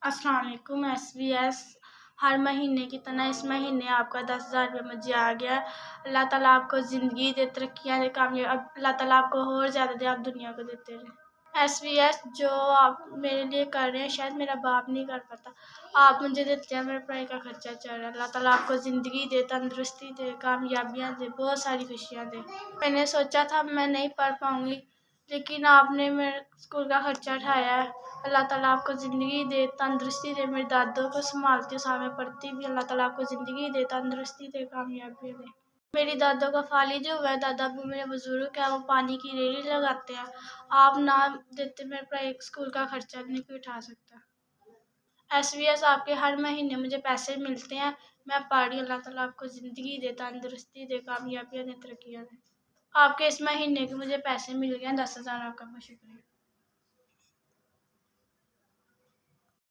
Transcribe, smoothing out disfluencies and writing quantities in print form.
अस्सलाम वालेकुम। SVS हर महीने की तरह इस महीने आपका 10,000 रुपये मुझे आ गया। अल्लाह ताला आपको ज़िंदगी दे, तरक्कियाँ दे, कामयाब अल्लाह ताला आपको और ज़्यादा दे, आप दुनिया को देते रहें। SVS जो आप मेरे लिए कर रहे हैं शायद मेरा बाप नहीं कर पाता, आप मुझे देते हैं, मेरे पढ़ाई का खर्चा चल रहा है। अल्लाह ताला आपको ज़िंदगी दे, तंदुरुस्ती दे, कामयाबियाँ दे, बहुत सारी खुशियाँ दे। मैंने सोचा था मैं नहीं पढ़ पाऊँगी, लेकिन आपने मेरे स्कूल का खर्चा उठाया है। अल्लाह ताला आपको ज़िंदगी दे, तंदुरुस्ती दे। मेरे दादों को संभालती हूँ, साथ में पढ़ती भी। अल्लाह ताला आपको ज़िंदगी दे, तंदुरुस्ती दे, कामयाबी दे। मेरी दादों का फालिज हुआ है, दादा अबू मेरे बुजुर्ग हैं, वो पानी की रेहड़ी लगाते हैं। आप ना देते मेरे पढ़ाई स्कूल का खर्चा नहीं कोई उठा सकता। SVS आपके हर महीने मुझे पैसे मिलते हैं, मैं पढ़ रही हूँ। अल्लाह ताला आपको ज़िंदगी दे, तंदुरुस्ती दे, कामयाबियाँ दे, तरक्कियाँ दे। आपके इस महीने के मुझे पैसे मिल गए हैं 10,000, आपका बहुत शुक्रिया।